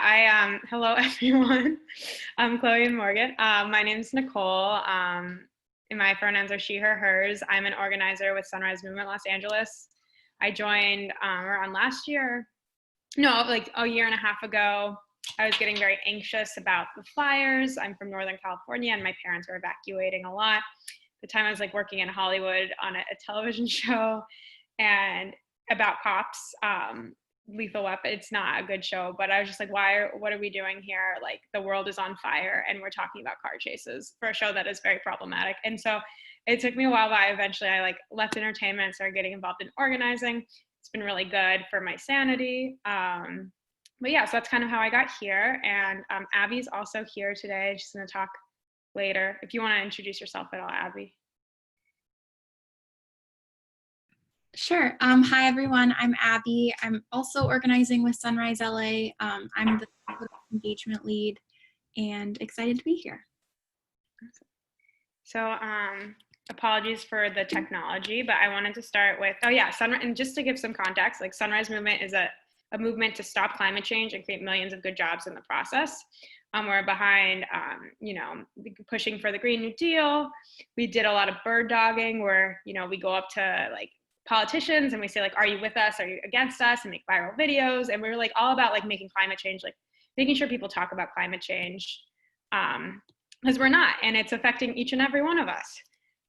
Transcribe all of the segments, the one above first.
Hello everyone. I'm Chloe and Morgan. My name's Nicole. And my pronouns are she, her, hers. I'm an organizer with Sunrise Movement Los Angeles. I joined around last year. No, like a year and a half ago. I was getting very anxious about the fires. I'm from Northern California and my parents were evacuating a lot. The time I was like working in Hollywood on a television show and about cops. Lethal Weapon. It's not a good show, but I was just like, what are we doing here? Like the world is on fire and we're talking about car chases for a show that is very problematic. And so it took me a while, but eventually I like left entertainment and started getting involved in organizing. It's been really good for my sanity. But yeah, so that's kind of how I got here. And Abby's also here today. She's gonna talk later. If you wanna introduce yourself at all, Abby. Sure. Hi, everyone. I'm Abby. I'm also organizing with Sunrise L.A. I'm the engagement lead and excited to be here. So apologies for the technology, but I wanted to start with, and just to give some context, like Sunrise Movement is a movement to stop climate change and create millions of good jobs in the process. We're behind, pushing for the Green New Deal. We did a lot of bird dogging where, we go up to like politicians and we say like, are you with us? Are you against us? And make viral videos. And we were like all about like making climate change, like making sure people talk about climate change because we're not, and it's affecting each and every one of us.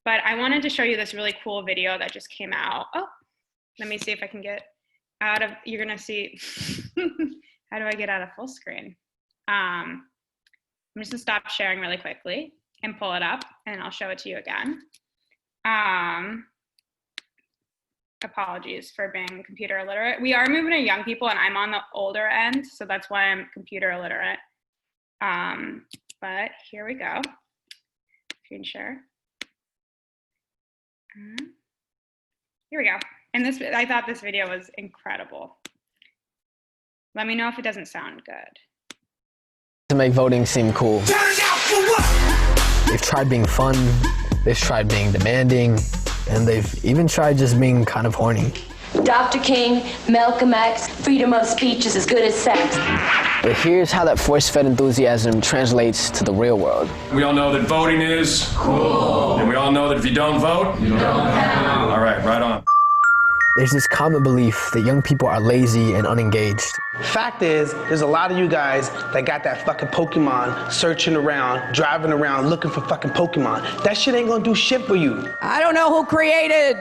But I wanted to show you this really cool video that just came out. Oh, let me see if I can get out of, you're gonna see, how do I get out of full screen? I'm just gonna stop sharing really quickly and pull it up and I'll show it to you again. Apologies for being computer illiterate. We are moving to young people and I'm on the older end, so that's why I'm computer illiterate. But here we go. Screen share. Here we go. And I thought this video was incredible. Let me know if it doesn't sound good. To make voting seem cool. They've tried being fun, they've tried being demanding, and they've even tried just being kind of horny. Dr. King, Malcolm X, freedom of speech is as good as sex. But here's how that force-fed enthusiasm translates to the real world. We all know that voting is cool. And we all know that if you don't vote, you don't count. All right, right on. There's this common belief that young people are lazy and unengaged. Fact is, there's a lot of you guys that got that fucking Pokemon searching around, driving around, looking for fucking Pokemon. That shit ain't gonna do shit for you. I don't know who created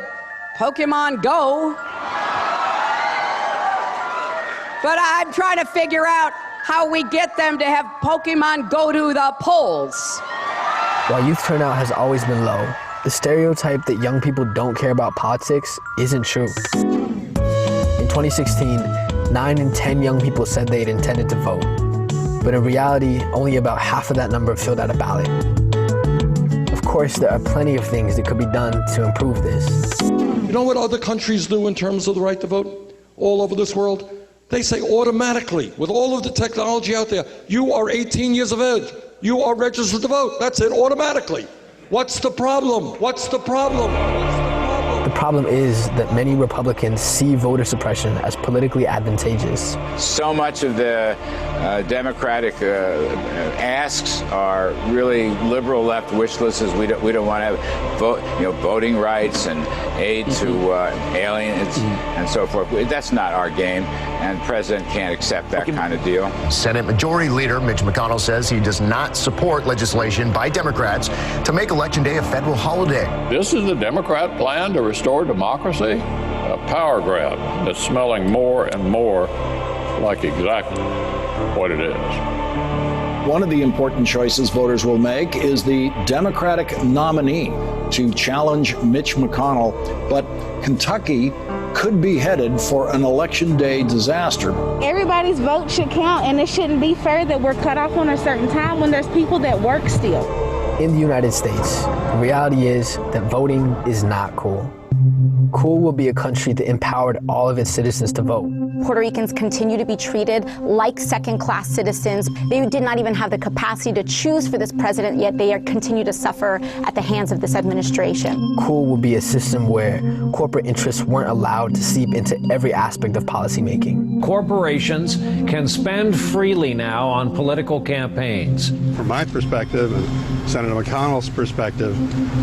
Pokemon Go, but I'm trying to figure out how we get them to have Pokemon go to the polls. While youth turnout has always been low, the stereotype that young people don't care about politics isn't true. In 2016, 9 in 10 young people said they'd intended to vote. But in reality, only about half of that number filled out a ballot. Of course, there are plenty of things that could be done to improve this. You know what other countries do in terms of the right to vote all over this world? They say automatically, with all of the technology out there, you are 18 years of age, you are registered to vote. That's it, automatically. What's the problem? What's the problem? The problem is that many Republicans see voter suppression as politically advantageous. So much of the Democratic asks are really liberal left wish lists. We don't want to have voting rights and aid to aliens and so forth. That's not our game, and the president can't accept that kind of deal. Senate Majority Leader Mitch McConnell says he does not support legislation by Democrats to make Election Day a federal holiday. This is the Democrat plan to restore democracy? A power grab that's smelling more and more like exactly what it is. One of the important choices voters will make is the Democratic nominee to challenge Mitch McConnell, but Kentucky could be headed for an Election Day disaster. Everybody's vote should count, and it shouldn't be fair that we're cut off on a certain time when there's people that work still. In the United States, the reality is that voting is not cool. Cool will be a country that empowered all of its citizens to vote. Puerto Ricans continue to be treated like second-class citizens. They did not even have the capacity to choose for this president, yet they continue to suffer at the hands of this administration. Cool will be a system where corporate interests weren't allowed to seep into every aspect of policymaking. Corporations can spend freely now on political campaigns. From my perspective and Senator McConnell's perspective,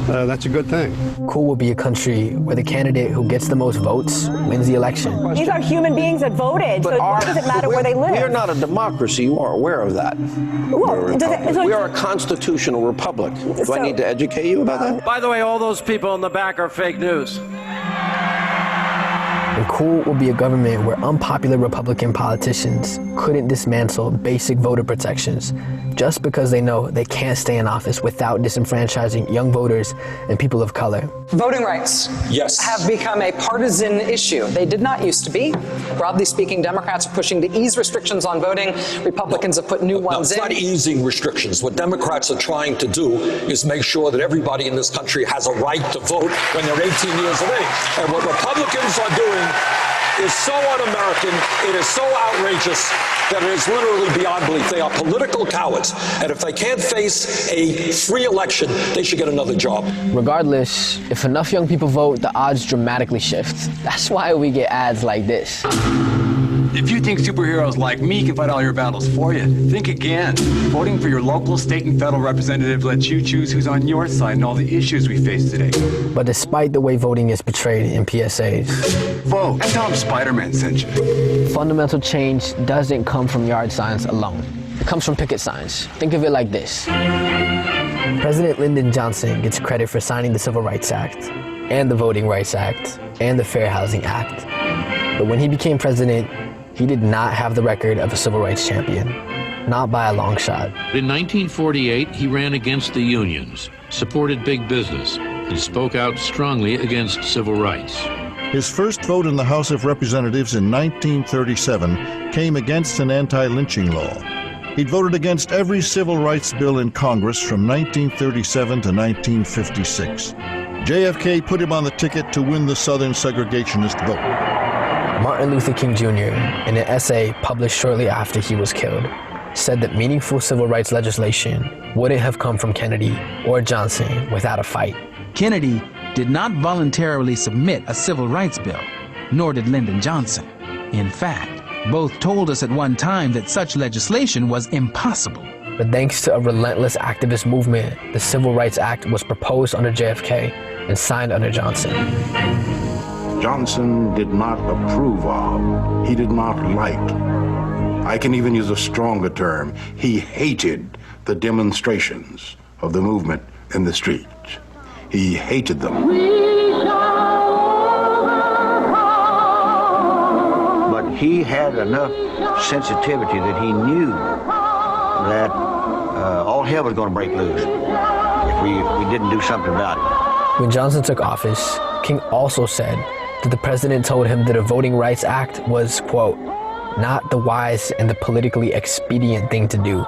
that's a good thing. Cool will be a country where the candidate who gets the most votes wins the election. These are human beings that voted, so why does it matter where they live? We are not a democracy. You are aware of that. Well, we are a constitutional republic. Do I need to educate you about that? By the way, all those people in the back are fake news. And Cool will be a government where unpopular Republican politicians couldn't dismantle basic voter protections just because they know they can't stay in office without disenfranchising young voters and people of color. Voting rights have become a partisan issue. They did not used to be. Broadly speaking, Democrats are pushing to ease restrictions on voting. Republicans have put new ones in. It's not easing restrictions. What Democrats are trying to do is make sure that everybody in this country has a right to vote when they're 18 years of age. And what Republicans are doing is so un-American, it is so outrageous that it is literally beyond belief. They are political cowards, and if they can't face a free election, they should get another job. Regardless, if enough young people vote, the odds dramatically shift. That's why we get ads like this. If you think superheroes like me can fight all your battles for you, think again. Voting for your local, state, and federal representative lets you choose who's on your side in all the issues we face today. But despite the way voting is portrayed in PSAs, vote and tell them Spider-Man sent you. Fundamental change doesn't come from yard signs alone. It comes from picket signs. Think of it like this. President Lyndon Johnson gets credit for signing the Civil Rights Act, and the Voting Rights Act, and the Fair Housing Act. But when he became president, he did not have the record of a civil rights champion, not by a long shot. In 1948, he ran against the unions, supported big business, and spoke out strongly against civil rights. His first vote in the House of Representatives in 1937 came against an anti-lynching law. He'd voted against every civil rights bill in Congress from 1937 to 1956. JFK put him on the ticket to win the Southern segregationist vote. Martin Luther King Jr., in an essay published shortly after he was killed, said that meaningful civil rights legislation wouldn't have come from Kennedy or Johnson without a fight. Kennedy did not voluntarily submit a civil rights bill, nor did Lyndon Johnson. In fact, both told us at one time that such legislation was impossible. But thanks to a relentless activist movement, the Civil Rights Act was proposed under JFK and signed under Johnson. Johnson did not approve of, he did not like. I can even use a stronger term. He hated the demonstrations of the movement in the streets. He hated them. But he had enough sensitivity that he knew that all hell was going to break loose if we didn't do something about it. When Johnson took office, King also said that the president told him that a Voting Rights Act was, quote, not the wise and the politically expedient thing to do.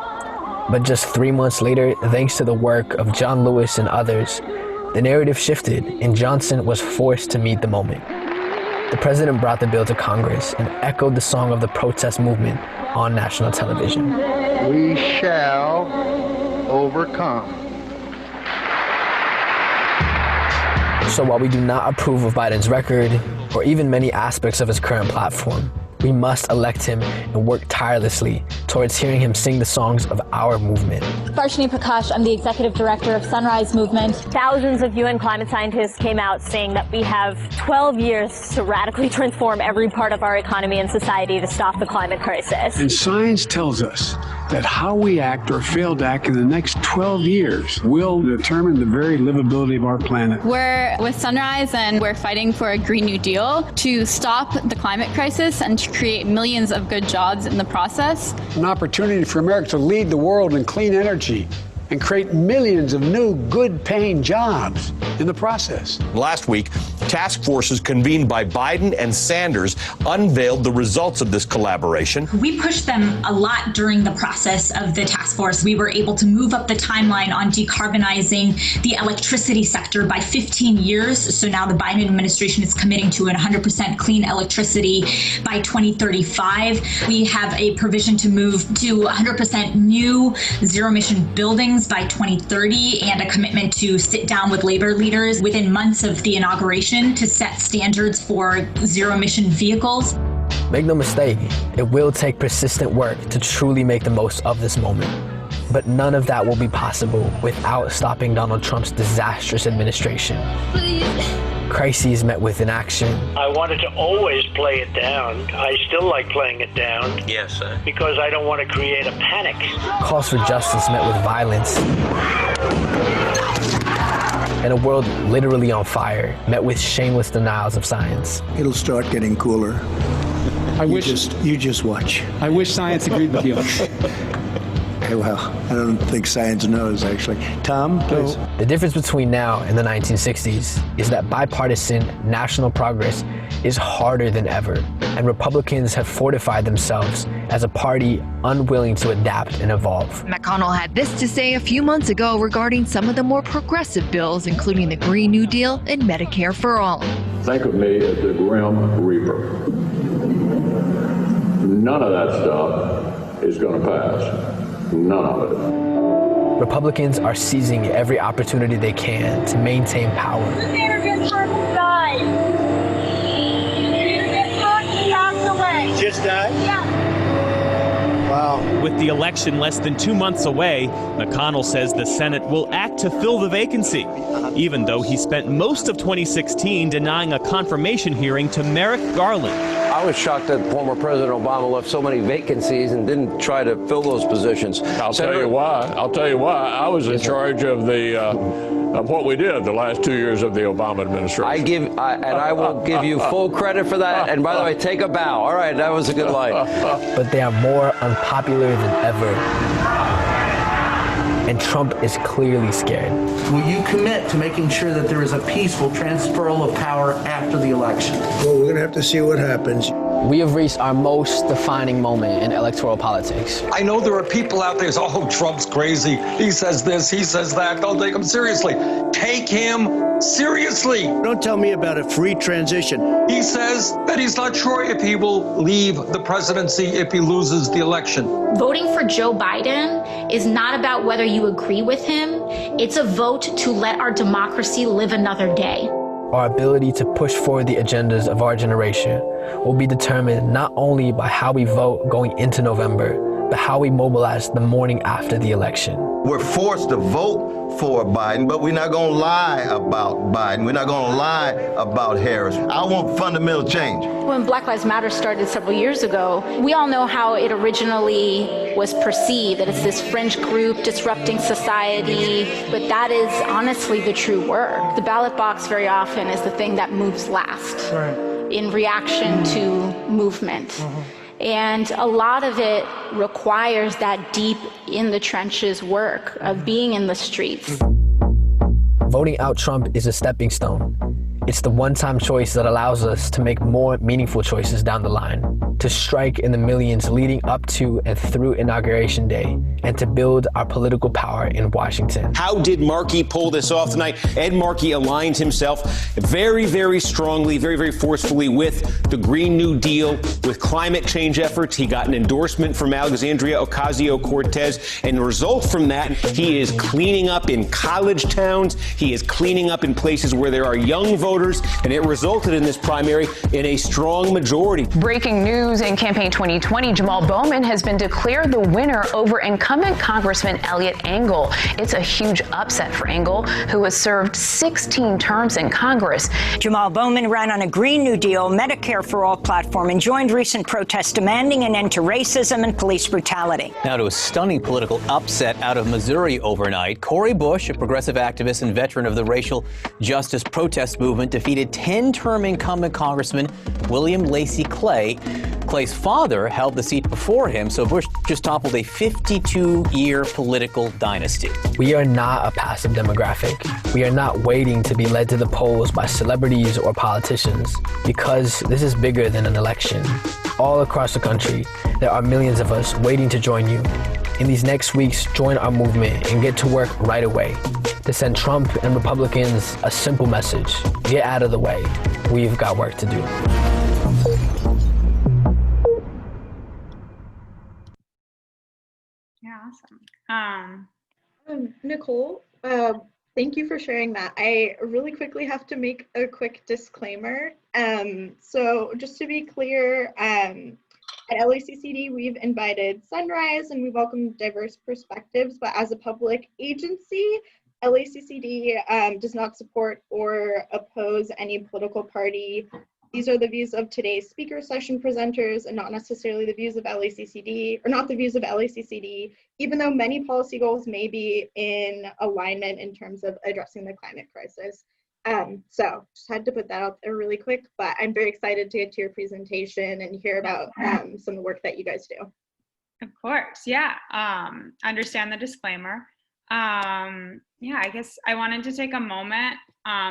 But just 3 months later, thanks to the work of John Lewis and others, the narrative shifted and Johnson was forced to meet the moment. The president brought the bill to Congress and echoed the song of the protest movement on national television. We shall overcome. So while we do not approve of Biden's record, or even many aspects of his current platform, we must elect him and work tirelessly towards hearing him sing the songs of our movement. Varsity Prakash, I'm the executive director of Sunrise Movement. Thousands of UN climate scientists came out saying that we have 12 years to radically transform every part of our economy and society to stop the climate crisis. And science tells us that how we act or fail to act in the next 12 years will determine the very livability of our planet. We're with Sunrise and we're fighting for a Green New Deal to stop the climate crisis and to create millions of good jobs in the process. An opportunity for America to lead the world in clean energy and create millions of new, good-paying jobs in the process. Last week, Task forces convened by Biden and Sanders unveiled the results of this collaboration. We pushed them a lot during the process of the task force. We were able to move up the timeline on decarbonizing the electricity sector by 15 years. So now the Biden administration is committing to 100% clean electricity by 2035. We have a provision to move to 100% new zero-emission buildings by 2030 and a commitment to sit down with labor leaders within months of the inauguration to set standards for zero-emission vehicles. Make no mistake, it will take persistent work to truly make the most of this moment. But none of that will be possible without stopping Donald Trump's disastrous administration. Crises met with inaction. I wanted to always play it down. I still like playing it down. Yes, sir. Because I don't want to create a panic. Calls for justice met with violence. And a world literally on fire met with shameless denials of science. It'll start getting cooler. You just watch. I wish science agreed with you. Okay, well, I don't think science knows, actually. Tom, please. The difference between now and the 1960s is that bipartisan national progress is harder than ever, and Republicans have fortified themselves as a party unwilling to adapt and evolve. McConnell had this to say a few months ago regarding some of the more progressive bills, including the Green New Deal and Medicare for All. Think of me as the Grim Reaper. None of that stuff is going to pass. None of it. Republicans are seizing every opportunity they can to maintain power. Just died? Yeah. Wow. With the election less than 2 months away, McConnell says the Senate will act to fill the vacancy, even though he spent most of 2016 denying a confirmation hearing to Merrick Garland. I was shocked that former President Obama left so many vacancies and didn't try to fill those positions. I'll tell you why. I was in charge of what we did the last 2 years of the Obama administration. I will give you full credit for that. And by the way, take a bow. All right, that was a good line. But they are more unpopular than ever. And Trump is clearly scared. Will you commit to making sure that there is a peaceful transferal of power after the election? Well, we're going to have to see what happens. We have reached our most defining moment in electoral politics. I know there are people out there who say, oh, Trump's crazy. He says this, he says that. Don't take him seriously. Take him seriously. Don't tell me about a free transition. He says that he's not sure if he will leave the presidency if he loses the election. Voting for Joe Biden is not about whether you agree with him. It's a vote to let our democracy live another day. Our ability to push forward the agendas of our generation will be determined not only by how we vote going into November, but how we mobilize the morning after the election. We're forced to vote for Biden, but we're not going to lie about Biden. We're not going to lie about Harris. I want fundamental change. When Black Lives Matter started several years ago, we all know how it originally was perceived, that it's this fringe group disrupting society, but that is honestly the true work. The ballot box very often is the thing that moves last in reaction to movement. And a lot of it requires that deep in the trenches work of being in the streets. Voting out Trump is a stepping stone. It's the one-time choice that allows us to make more meaningful choices down the line, to strike in the millions leading up to and through Inauguration Day, and to build our political power in Washington. How did Markey pull this off tonight? Ed Markey aligned himself very, very strongly, very, very forcefully with the Green New Deal, with climate change efforts. He got an endorsement from Alexandria Ocasio-Cortez, and the result from that, he is cleaning up in college towns. He is cleaning up in places where there are young voters, and it resulted in this primary in a strong majority. Breaking news in campaign 2020, Jamal Bowman has been declared the winner over incumbent Congressman Eliot Engel. It's a huge upset for Engel, who has served 16 terms in Congress. Jamal Bowman ran on a Green New Deal, Medicare for All platform and joined recent protests demanding an end to racism and police brutality. Now to a stunning political upset out of Missouri overnight. Cori Bush, a progressive activist and veteran of the racial justice protest movement, defeated 10-term incumbent Congressman William Lacey Clay Clay's father held the seat before him, so Bush just toppled a 52-year political dynasty. We are not a passive demographic. We are not waiting to be led to the polls by celebrities or politicians, because this is bigger than an election. All across the country, there are millions of us waiting to join you. In these next weeks, join our movement and get to work right away to send Trump and Republicans a simple message: get out of the way. We've got work to do. Yeah, awesome. Nicole, thank you for sharing that. I really quickly have to make a quick disclaimer. So just to be clear, at LACCD, we've invited Sunrise and we welcome diverse perspectives, but as a public agency, LACCD does not support or oppose any political party. These are the views of today's speaker session presenters and not necessarily the views of LACCD, or not the views of LACCD, even though many policy goals may be in alignment in terms of addressing the climate crisis. So just had to put that out there really quick, but I'm very excited to get to your presentation and hear about some of the work that you guys do. Of course, yeah. Understand the disclaimer. Yeah, I guess I wanted to take a moment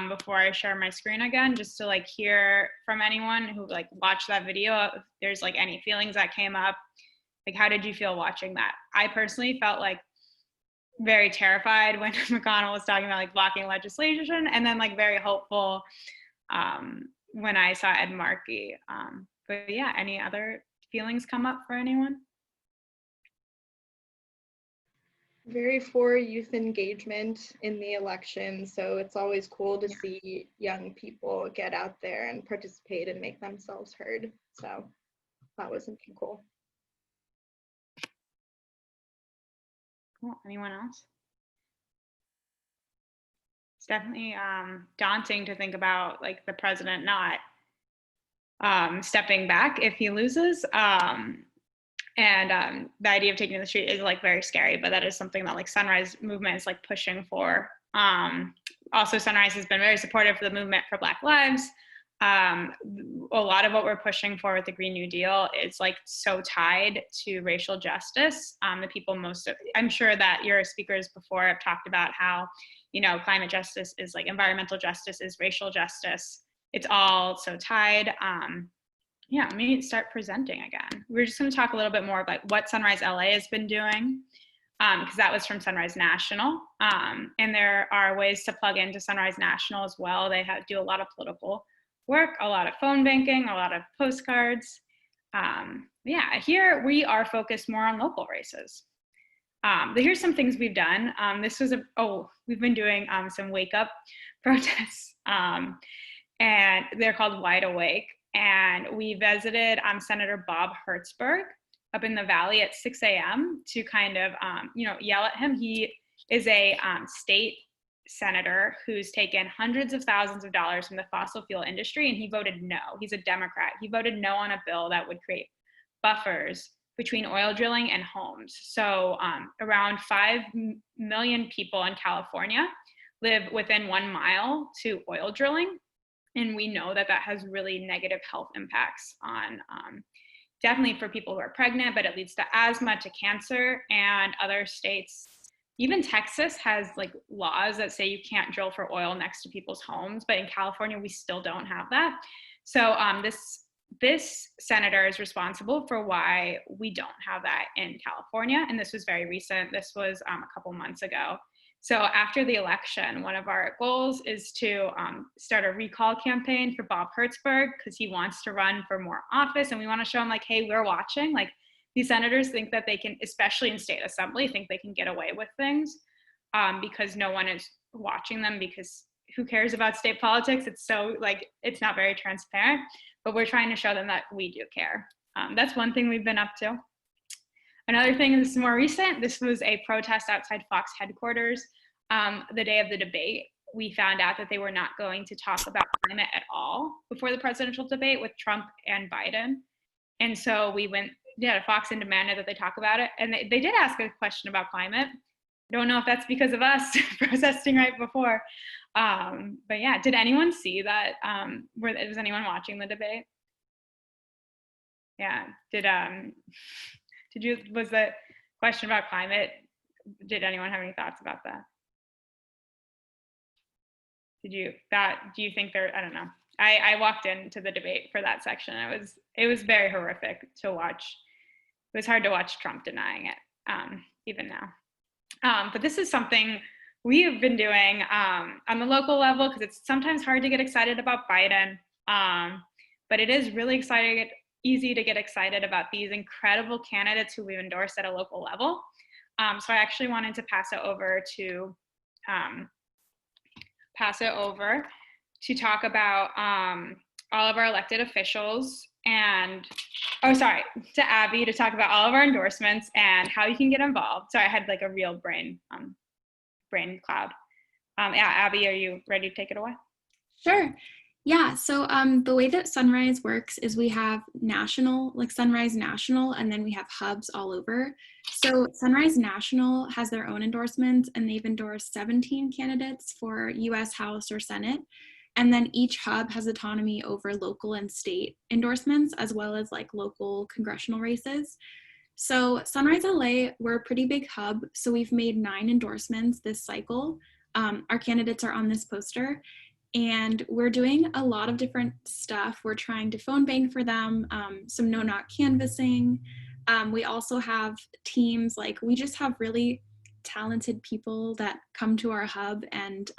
before I share my screen again, just to like hear from anyone who like watched that video, if there's like any feelings that came up. Like, how did you feel watching that? I personally felt like very terrified when McConnell was talking about like blocking legislation, and then like very hopeful when I saw Ed Markey. But yeah, any other feelings come up for anyone? Very for youth engagement in the election, so it's always cool to see young people get out there and participate and make themselves heard. So that was something cool. Cool. Anyone else? It's definitely daunting to think about like the president not stepping back if he loses. And the idea of taking to the street is like very scary, but that is something that like Sunrise Movement is like pushing for. Also, Sunrise has been very supportive for the movement for Black Lives. A lot of what we're pushing for with the Green New Deal is like so tied to racial justice. The people I'm sure that your speakers before have talked about how, you know, climate justice is like environmental justice is racial justice. It's all so tied. Yeah, let me start presenting again. We're just going to talk a little bit more about what Sunrise L.A. has been doing, because that was from Sunrise National. And there are ways to plug into Sunrise National as well. They do a lot of political work, a lot of phone banking, a lot of postcards. Yeah, here we are focused more on local races. But here's some things we've done. We've been doing some wake up protests, and they're called Wide Awake. And we visited Senator Bob Hertzberg up in the Valley at 6 a.m. to kind of, yell at him. He is a state senator who's taken hundreds of thousands of dollars from the fossil fuel industry, and he voted no. He's a Democrat. He voted no on a bill that would create buffers between oil drilling and homes. So around 5 million people in California live within 1 mile to oil drilling. And we know that that has really negative health impacts on definitely for people who are pregnant, but it leads to asthma, to cancer, and other states. Even Texas has like laws that say you can't drill for oil next to people's homes, but in California, we still don't have that. So this senator is responsible for why we don't have that in California. And this was very recent. This was a couple months ago. So after the election, one of our goals is to start a recall campaign for Bob Hertzberg, because he wants to run for more office, and we want to show him like, hey, we're watching. Like, these senators think that they can, especially in state assembly, think they can get away with things because no one is watching them, because who cares about state politics? It's so like, it's not very transparent, but we're trying to show them that we do care. That's one thing we've been up to. Another thing, this is more recent, this was a protest outside Fox headquarters. The day of the debate, we found out that they were not going to talk about climate at all before the presidential debate with Trump and Biden. And so we went to Fox and demanded that they talk about it. And they did ask a question about climate. I don't know if that's because of us protesting right before. But yeah, did anyone see that? Was anyone watching the debate? Yeah. Was the question about climate, did anyone have any thoughts about that? Do you think I don't know. I walked into the debate for that section. It was very horrific to watch. It was hard to watch Trump denying it, even now. But this is something we have been doing on the local level, because it's sometimes hard to get excited about Biden. But it is really easy to get excited about these incredible candidates who we've endorsed at a local level. So I actually wanted to pass it over to talk about all of our elected officials to Abby to talk about all of our endorsements and how you can get involved. So I had like a real brain cloud. Yeah, Abby, are you ready to take it away? Sure. Yeah, so the way that Sunrise works is we have national, like Sunrise National, and then we have hubs all over. So Sunrise National has their own endorsements, and they've endorsed 17 candidates for US House or Senate. And then each hub has autonomy over local and state endorsements, as well as like local congressional races. So Sunrise LA, we're a pretty big hub, so we've made 9 endorsements this cycle. Our candidates are on this poster. And we're doing a lot of different stuff. We're trying to phone bank for them, some no-knock canvassing. We also have teams, like we just have really talented people that come to our hub and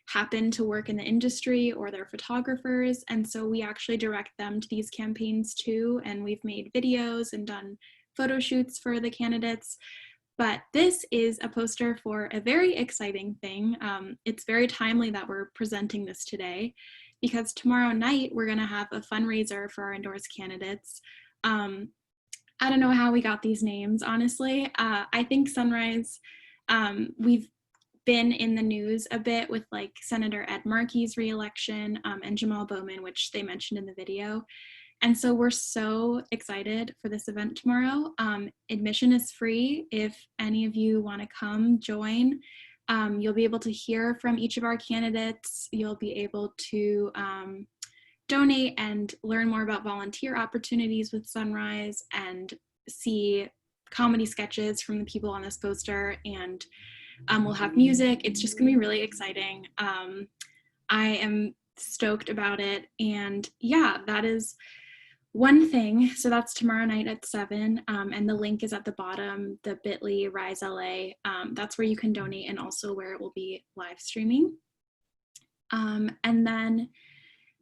happen to work in the industry, or they're photographers. And so we actually direct them to these campaigns too. And we've made videos and done photo shoots for the candidates. But this is a poster for a very exciting thing. It's very timely that we're presenting this today, because tomorrow night we're going to have a fundraiser for our endorsed candidates. I don't know how we got these names, honestly. I think Sunrise, we've been in the news a bit with like Senator Ed Markey's re-election and Jamal Bowman, which they mentioned in the video. And so we're so excited for this event tomorrow. Admission is free. If any of you want to come join, you'll be able to hear from each of our candidates. You'll be able to donate and learn more about volunteer opportunities with Sunrise and see comedy sketches from the people on this poster. And we'll have music. It's just gonna be really exciting. I am stoked about it. And yeah, that is one thing. So that's tomorrow night at 7, and the link is at the bottom, the bit.ly Rise LA. That's where you can donate, and also where it will be live streaming. And then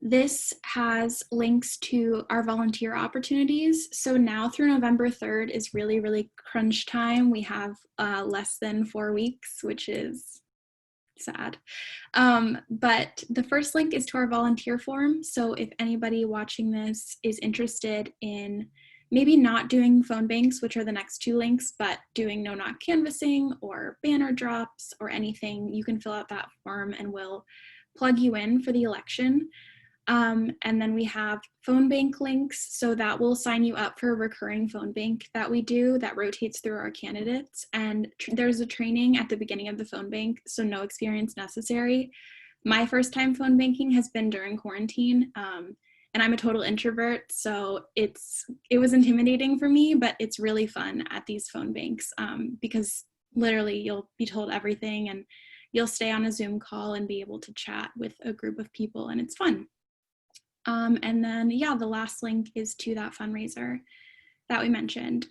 this has links to our volunteer opportunities. So now through November 3rd is really, really crunch time. We have less than 4 weeks, which is sad. But the first link is to our volunteer form. So if anybody watching this is interested in maybe not doing phone banks, which are the next 2 links, but doing no-knock canvassing or banner drops or anything, you can fill out that form and we'll plug you in for the election. And then we have phone bank links, so that will sign you up for a recurring phone bank that we do that rotates through our candidates. And there's a training at the beginning of the phone bank, so no experience necessary. My first time phone banking has been during quarantine, and I'm a total introvert, so it was intimidating for me, but it's really fun at these phone banks because literally you'll be told everything, and you'll stay on a Zoom call and be able to chat with a group of people, and it's fun. And then, yeah, the last link is to that fundraiser that we mentioned.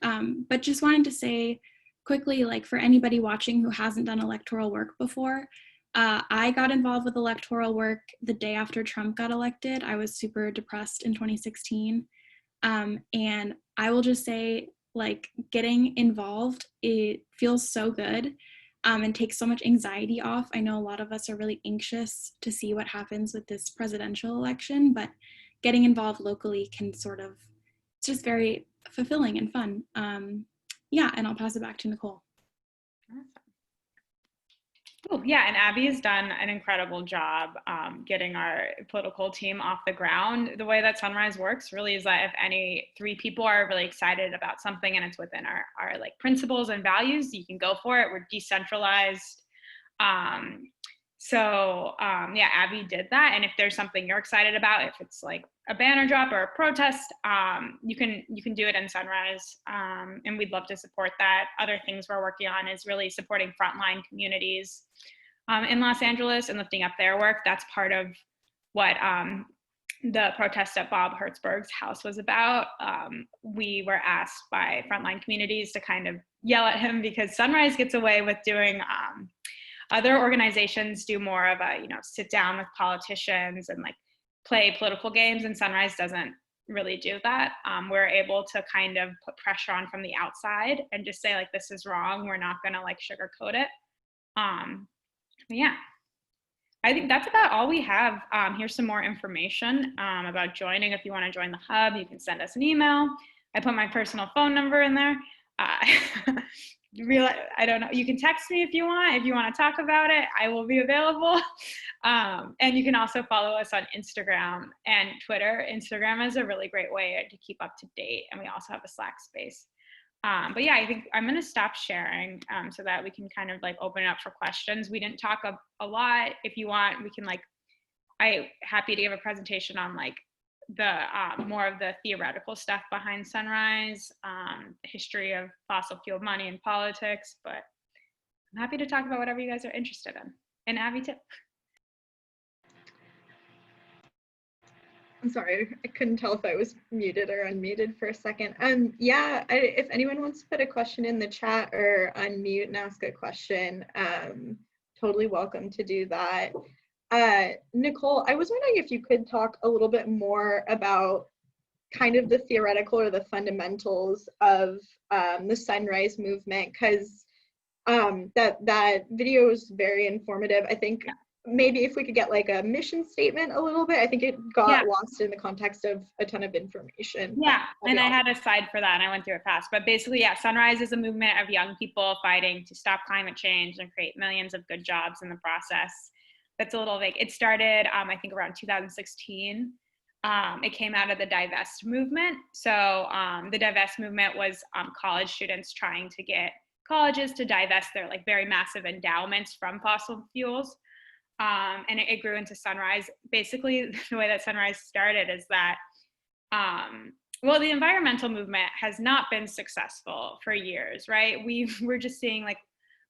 But just wanted to say quickly, like for anybody watching who hasn't done electoral work before, I got involved with electoral work the day after Trump got elected. I was super depressed in 2016. And I will just say, like, getting involved, it feels so good. And takes so much anxiety off. I know a lot of us are really anxious to see what happens with this presidential election, but getting involved locally can it's just very fulfilling and fun. Yeah, and I'll pass it back to Nicole. Cool. Yeah, and Abby has done an incredible job getting our political team off the ground. The way that Sunrise works really is that if any 3 people are really excited about something and it's within our like principles and values, you can go for it. We're decentralized. So yeah, Abby did that. And if there's something you're excited about, if it's like a banner drop or a protest, you can do it in Sunrise. And we'd love to support that. Other things we're working on is really supporting frontline communities in Los Angeles and lifting up their work. That's part of what the protest at Bob Hertzberg's house was about. We were asked by frontline communities to kind of yell at him because Sunrise gets away with doing, other organizations do more of a, sit down with politicians and like play political games, and Sunrise doesn't really do that. We're able to kind of put pressure on from the outside and just say like, this is wrong. We're not gonna like sugarcoat it. Yeah. I think that's about all we have. Here's some more information about joining. If you want to join the hub, you can send us an email. I put my personal phone number in there. I don't know. You can text me if you want. If you want to talk about it, I will be available. And you can also follow us on Instagram and Twitter. Instagram is a really great way to keep up to date. And we also have a Slack space. But yeah, I think I'm going to stop sharing so that we can kind of like open it up for questions. We didn't talk a lot. If you want, we can I'm happy to give a presentation on like the more of the theoretical stuff behind Sunrise, the history of fossil fuel money and politics, but I'm happy to talk about whatever you guys are interested in. And Abby too. I'm sorry, I couldn't tell if I was muted or unmuted for a second. Yeah, if anyone wants to put a question in the chat or unmute and ask a question, totally welcome to do that. Nicole, I was wondering if you could talk a little bit more about kind of the theoretical or the fundamentals of the Sunrise movement, because that video is very informative. I think maybe if we could get like a mission statement a little bit. I think it got lost in the context of a ton of information. Yeah, and I had a slide for that and I went through it fast. But basically, yeah, Sunrise is a movement of young people fighting to stop climate change and create millions of good jobs in the process. That's a little vague. It started, I think, around 2016. It came out of the Divest movement. So the Divest movement was college students trying to get colleges to divest their like very massive endowments from fossil fuels. And it grew into Sunrise. Basically, the way that Sunrise started is that, well, the environmental movement has not been successful for years, right? We're just seeing like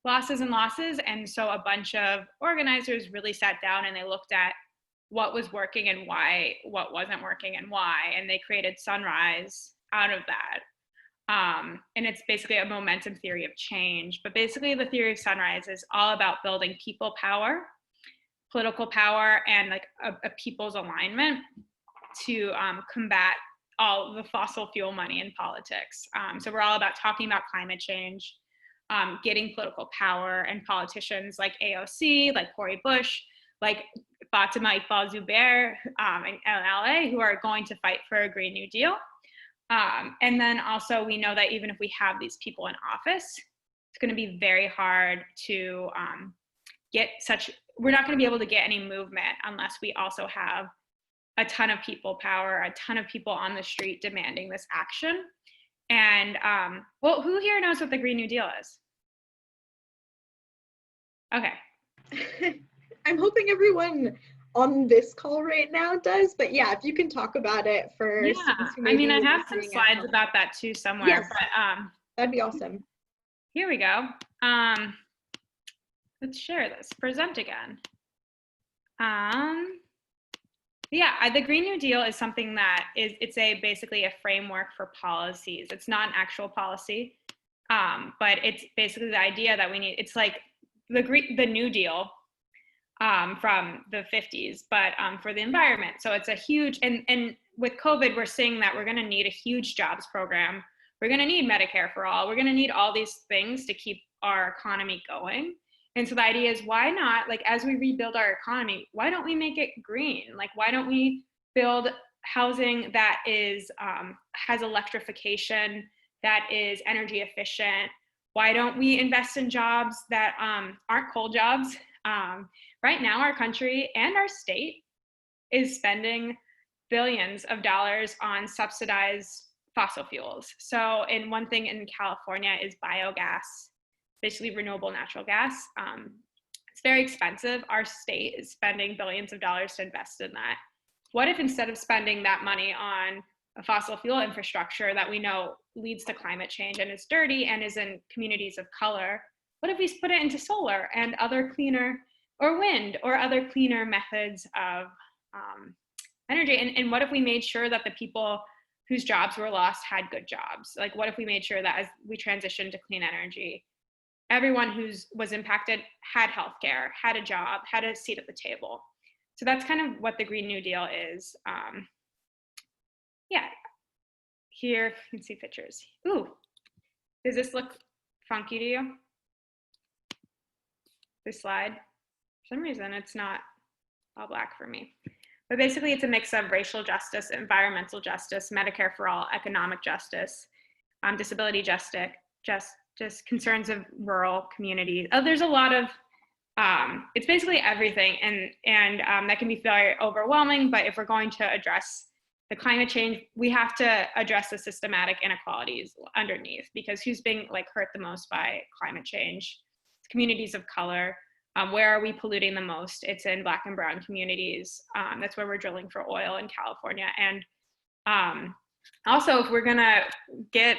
losses and losses. And so a bunch of organizers really sat down and they looked at what was working and why, what wasn't working and why, and they created Sunrise out of that. And it's basically a momentum theory of change. But basically the theory of Sunrise is all about building people power, political power, and like a people's alignment to combat all the fossil fuel money in politics. So we're all about talking about climate change, getting political power, and politicians like AOC, like Cori Bush, like Fatima Iqbal Zubair in L.A. who are going to fight for a Green New Deal. And then also we know that even if we have these people in office, it's going to be very hard to we're not going to be able to get any movement unless we also have a ton of people power, a ton of people on the street demanding this action. And well, who here knows what the Green New Deal is? Okay. I'm hoping everyone on this call right now does, but yeah, if you can talk about it first. Yeah, I mean, I have some slides about that too somewhere, yes, but that'd be awesome. Here we go. Let's share this, present again. Yeah, the Green New Deal is something that it's basically a framework for policies. It's not an actual policy, but it's basically the idea that we need, it's like the New Deal from the 50s, but for the environment. So it's a huge, and with COVID, we're seeing that we're gonna need a huge jobs program. We're gonna need Medicare for all. We're gonna need all these things to keep our economy going. And so the idea is, why not, like, as we rebuild our economy, why don't we make it green? Like, why don't we build housing that is has electrification, that is energy efficient? Why don't we invest in jobs that aren't coal jobs? Right now, our country and our state is spending billions of dollars on subsidized fossil fuels. So, and one thing in California is biogas, basically renewable natural gas. It's very expensive. Our state is spending billions of dollars to invest in that. What if instead of spending that money on a fossil fuel infrastructure that we know leads to climate change and is dirty and is in communities of color, what if we put it into solar and other cleaner, or wind, or other cleaner methods of energy? And what if we made sure that the people whose jobs were lost had good jobs? Like, what if we made sure that as we transitioned to clean energy, everyone who was impacted had healthcare, had a job, had a seat at the table? So that's kind of what the Green New Deal is. Yeah, here you can see pictures. Ooh, does this look funky to you? This slide? For some reason, it's not all black for me. But basically, it's a mix of racial justice, environmental justice, Medicare for all, economic justice, disability justice, just concerns of rural communities. Oh, there's a lot of, it's basically everything, and that can be very overwhelming. But if we're going to address the climate change, we have to address the systematic inequalities underneath, because who's being like hurt the most by climate change? It's communities of color. Where are we polluting the most? It's in Black and brown communities. That's where we're drilling for oil in California. And also, if we're gonna get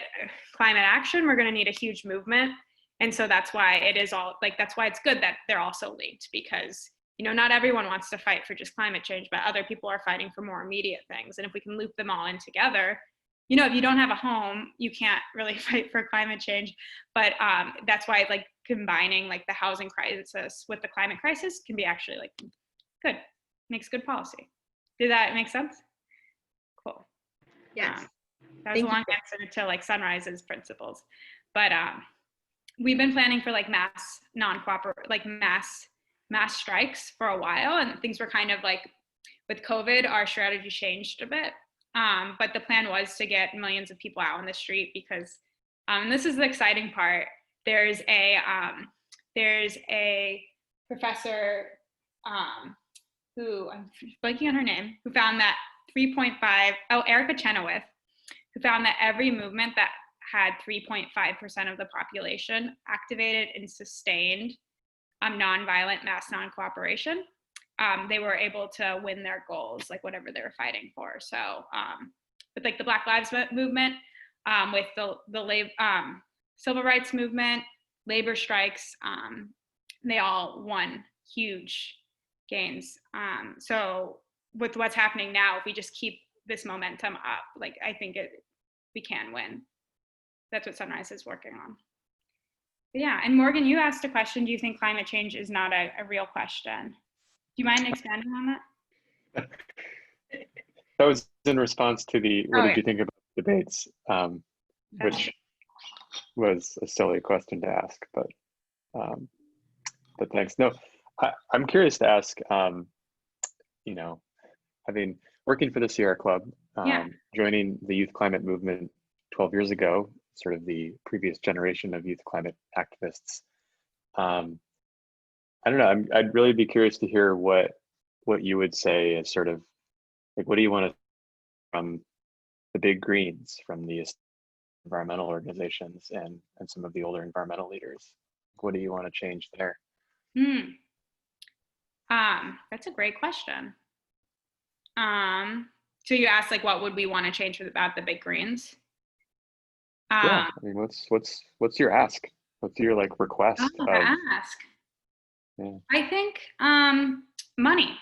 climate action, we're gonna need a huge movement. And so that's why it is all, like, that's why it's good that they're also linked, because, you know, not everyone wants to fight for just climate change, but other people are fighting for more immediate things. And if we can loop them all in together, you know, if you don't have a home, you can't really fight for climate change. But that's why, like, combining like the housing crisis with the climate crisis can be actually like good, makes good policy. Did that make sense? Cool. Yes. That was a long answer to like Sunrise's principles. But we've been planning for like mass strikes for a while, and things were kind of like, with COVID, our strategy changed a bit. But the plan was to get millions of people out on the street because, and this is the exciting part, there's a professor who, I'm blanking on her name, who found that Erica Chenoweth, who found that every movement that had 3.5% of the population activated and sustained nonviolent mass non-cooperation, they were able to win their goals, like whatever they were fighting for. So with like the Black Lives Movement, with the civil rights movement, labor strikes, they all won huge gains. So with what's happening now, if we just keep this momentum up, like I think we can win. That's what Sunrise is working on. But yeah, and Morgan, you asked a question, do you think climate change is not a real question? Do you mind expanding on that? That was in response to the, what did you think about debates, which was a silly question to ask, but thanks. No, I'm curious to ask, you know, having working for the Sierra Club, joining the youth climate movement 12 years ago, sort of the previous generation of youth climate activists. I don't know, I'd really be curious to hear what you would say is sort of, like, what do you want to from the big greens, from the environmental organizations and some of the older environmental leaders? What do you want to change there? That's a great question. So you asked, like, what would we want to change about the big greens? Yeah, I mean, what's your ask? What's your like request? Ask. Yeah. I think money,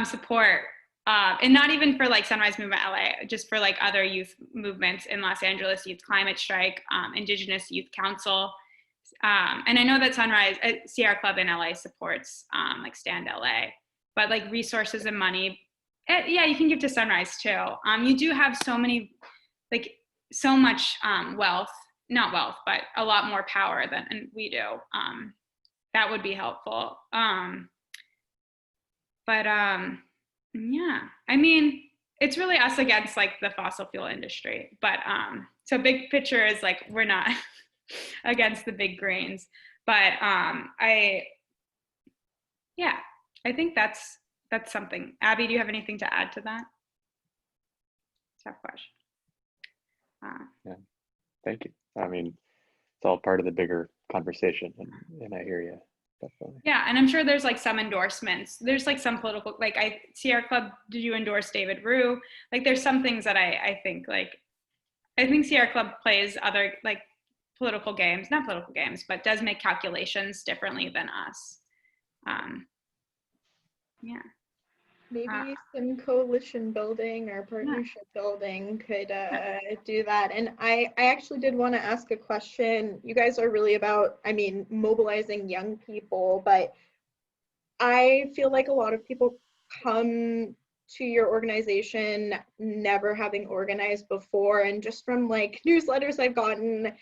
support, and not even for like Sunrise Movement L.A., just for like other youth movements in Los Angeles, Youth Climate Strike, Indigenous Youth Council. And I know that Sierra Club in LA supports like Stand LA, but like resources and money, yeah, you can give to Sunrise too. You do have so much not wealth, but a lot more power than we do. That would be helpful. Yeah, I mean, it's really us against like the fossil fuel industry. But so big picture is like, we're not against the big greens, but I think that's something. Abby, do you have anything to add to that? Tough question. Yeah, thank you. I mean, it's all part of the bigger conversation, and I hear you. definitely. Yeah, and I'm sure there's like some endorsements. There's like some political, like Sierra Club, did you endorse David Rue? Like there's some things that I think I think Sierra Club plays other like political games, not political games, but does make calculations differently than us. Yeah. Maybe some coalition building or partnership building could do that. And I actually did want to ask a question. You guys are really about, I mean, mobilizing young people, but I feel like a lot of people come to your organization never having organized before, and just from like newsletters I've gotten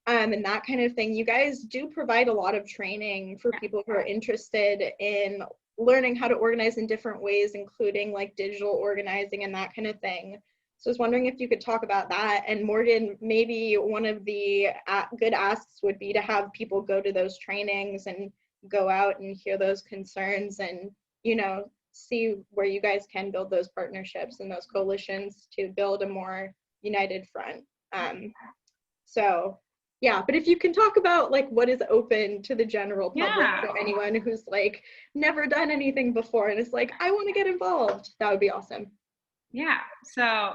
and that kind of thing, you guys do provide a lot of training for people who are interested in learning how to organize in different ways, including like digital organizing and that kind of thing. So I was wondering if you could talk about that. And Morgan, maybe one of the good asks would be to have people go to those trainings and go out and hear those concerns and, you know, see where you guys can build those partnerships and those coalitions to build a more united front. So yeah, but if you can talk about like what is open to the general public for anyone who's like never done anything before and is like, I want to get involved, that would be awesome. Yeah, so,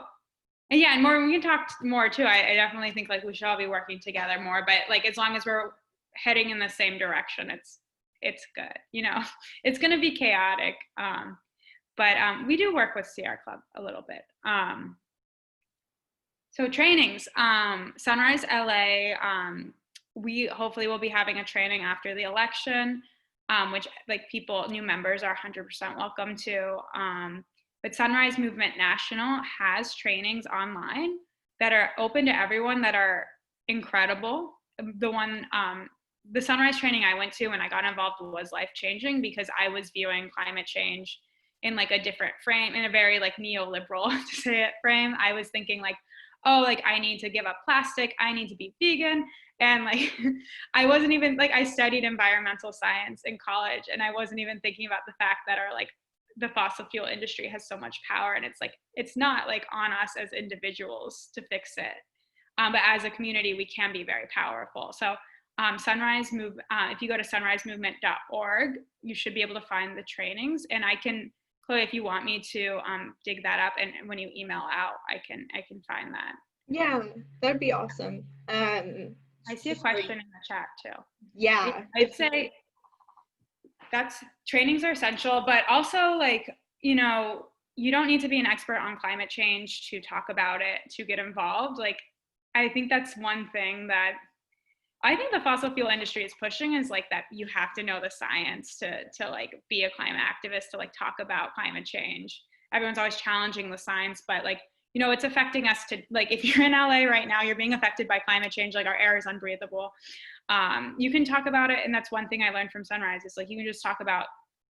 and yeah, and more, we can talk more too. I definitely think like we should all be working together more, but like as long as we're heading in the same direction, it's good. You know, it's going to be chaotic, but we do work with Sierra Club a little bit. So trainings, Sunrise L.A., we hopefully will be having a training after the election, which like new members are 100% welcome to. But Sunrise Movement National has trainings online that are open to everyone that are incredible. The Sunrise training I went to when I got involved was life-changing because I was viewing climate change in like a different frame, in a very like neoliberal to say it frame. I was thinking like, oh, like I need to give up plastic, I need to be vegan. And like, I wasn't even like, I studied environmental science in college and I wasn't even thinking about the fact that the fossil fuel industry has so much power. And it's like, it's not like on us as individuals to fix it. But as a community, we can be very powerful. So if you go to sunrisemovement.org, you should be able to find the trainings. And I can, Chloe, if you want me to dig that up, and when you email out, I can find that. Yeah, that'd be awesome. I see a question in the chat too. Yeah, I'd say trainings are essential, but also like, you know, you don't need to be an expert on climate change to talk about it, to get involved. Like, I think that's one thing that I think the fossil fuel industry is pushing is like that you have to know the science to like be a climate activist, to like talk about climate change. Everyone's always challenging the science, but like, you know, it's affecting us to like, if you're in LA right now, you're being affected by climate change, like our air is unbreathable. You can talk about it. And that's one thing I learned from Sunrise is like, you can just talk about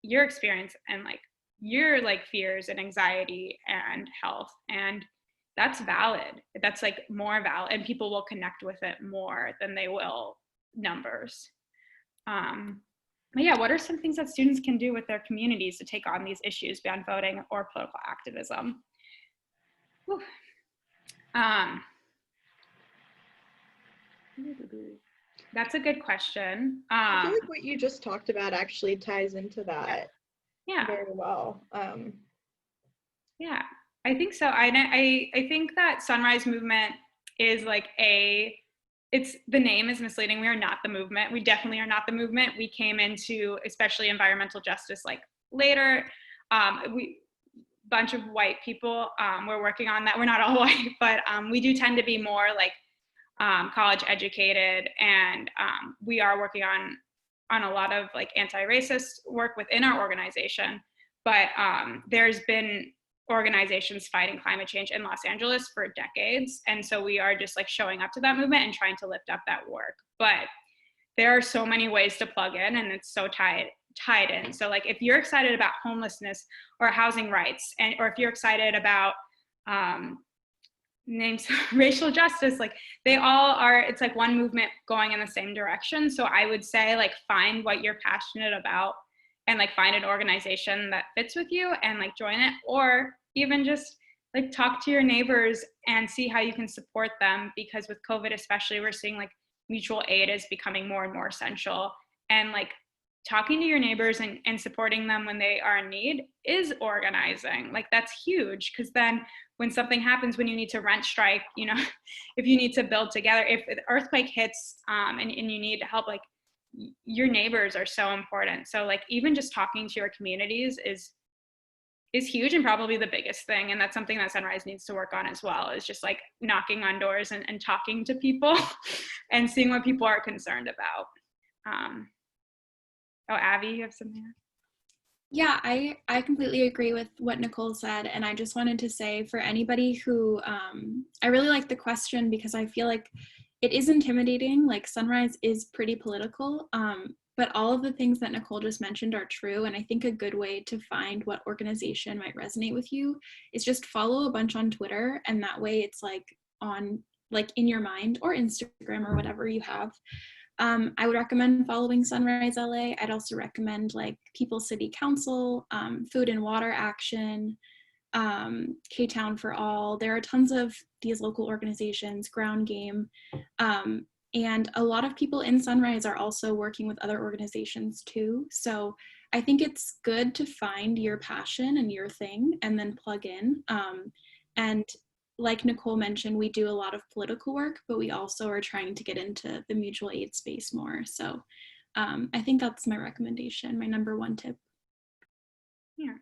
your experience and like your like fears and anxiety and health. And that's valid. That's like more valid, and people will connect with it more than they will numbers. But yeah, what are some things that students can do with their communities to take on these issues beyond voting or political activism? That's a good question. I feel like what you just talked about actually ties into that very well. Yeah, I think so. I think that Sunrise Movement is like the name is misleading. We are not the movement. We definitely are not the movement. We came into, especially environmental justice, like later. Bunch of white people, we're working on that. We're not all white, but we do tend to be more like college educated, and we are working on a lot of like anti-racist work within our organization. But there's been organizations fighting climate change in Los Angeles for decades. And so we are just like showing up to that movement and trying to lift up that work. But there are so many ways to plug in, and it's so tied in. So like if you're excited about homelessness or housing rights, or if you're excited about racial justice, like they all are, it's like one movement going in the same direction. So I would say like find what you're passionate about and like find an organization that fits with you and like join it, or even just like talk to your neighbors and see how you can support them, because with COVID especially, we're seeing like mutual aid is becoming more and more essential. And like talking to your neighbors and supporting them when they are in need is organizing. Like, that's huge, because then when something happens, when you need to rent strike, you know, if you need to build together, if the earthquake hits and you need help, like, your neighbors are so important. So like, even just talking to your communities is huge, and probably the biggest thing. And that's something that Sunrise needs to work on as well, is just like knocking on doors and talking to people and seeing what people are concerned about. Oh, Abby, you have something? Yeah, I completely agree with what Nicole said. And I just wanted to say, for anybody who, I really like the question, because I feel like it is intimidating. Like, Sunrise is pretty political, but all of the things that Nicole just mentioned are true. And I think a good way to find what organization might resonate with you is just follow a bunch on Twitter. And that way it's like on, like, in your mind, or Instagram or whatever you have. I would recommend following Sunrise L.A. I'd also recommend like People's City Council, Food and Water Action, K-Town for All. There are tons of these local organizations, Ground Game, and a lot of people in Sunrise are also working with other organizations too. So I think it's good to find your passion and your thing and then plug in. And like Nicole mentioned, we do a lot of political work, but we also are trying to get into the mutual aid space more. So I think that's my recommendation, my number one tip. Yeah.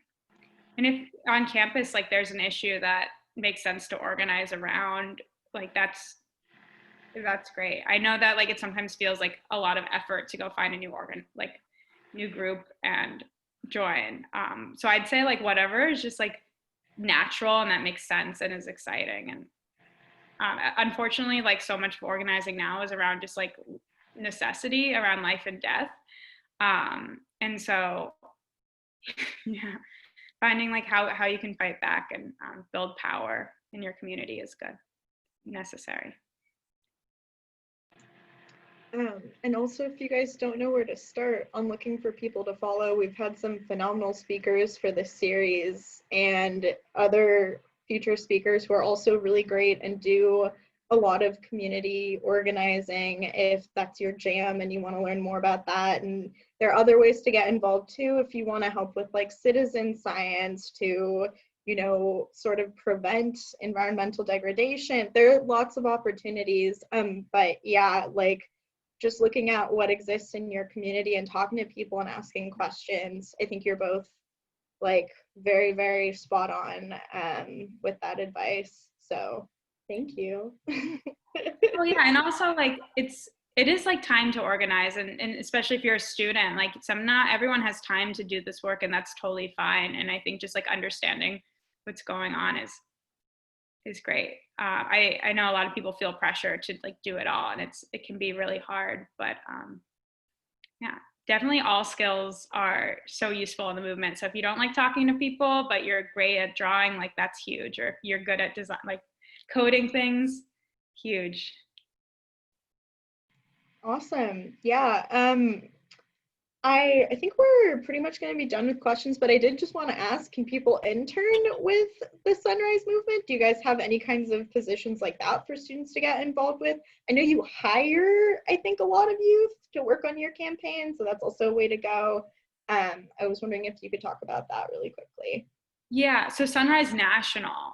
And if on campus, like, there's an issue that makes sense to organize around, like, that's great. I know that, like, it sometimes feels like a lot of effort to go find a new group and join. So I'd say, like, whatever is just like natural and that makes sense and is exciting. And unfortunately, like, so much of organizing now is around just like necessity, around life and death. And so yeah, finding like how you can fight back and build power in your community is good, necessary. And also, if you guys don't know where to start on looking for people to follow, we've had some phenomenal speakers for this series and other future speakers who are also really great and do a lot of community organizing, if that's your jam and you want to learn more about that. And there are other ways to get involved too, if you want to help with like citizen science to, you know, sort of prevent environmental degradation. There are lots of opportunities, but yeah, like, just looking at what exists in your community and talking to people and asking questions. I think you're both like very, very spot on with that advice. So thank you. Well, yeah, and also like it is like time to organize, and especially if you're a student, like not everyone has time to do this work, and that's totally fine. And I think just like understanding what's going on is great. I know a lot of people feel pressure to like do it all, and it can be really hard, but yeah, definitely all skills are so useful in the movement. So if you don't like talking to people, but you're great at drawing, like, that's huge. Or if you're good at design, like coding things, huge. Awesome. Yeah. I think we're pretty much going to be done with questions, but I did just want to ask, can people intern with the Sunrise Movement? Do you guys have any kinds of positions like that for students to get involved with? I know you hire, I think, a lot of youth to work on your campaign, so that's also a way to go. I was wondering if you could talk about that really quickly. Yeah, so Sunrise National,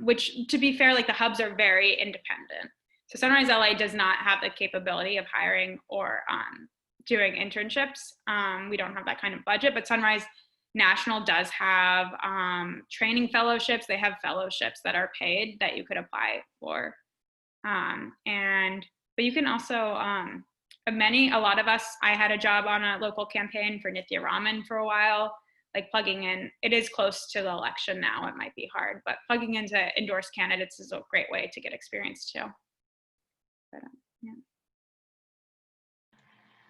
which, to be fair, like, the hubs are very independent. So Sunrise LA does not have the capability of hiring or doing internships. We don't have that kind of budget, but Sunrise National does have training fellowships. They have fellowships that are paid that you could apply for. But you can also, a lot of us, I had a job on a local campaign for Nithya Raman for a while, like plugging in. It is close to the election now, it might be hard, but plugging into endorsed candidates is a great way to get experience too. But, yeah.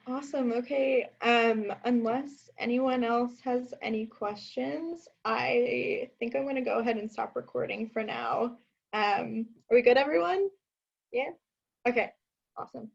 Awesome. Okay. Unless anyone else has any questions, I think I'm going to go ahead and stop recording for now. Are we good, everyone? Yeah? Okay. Awesome.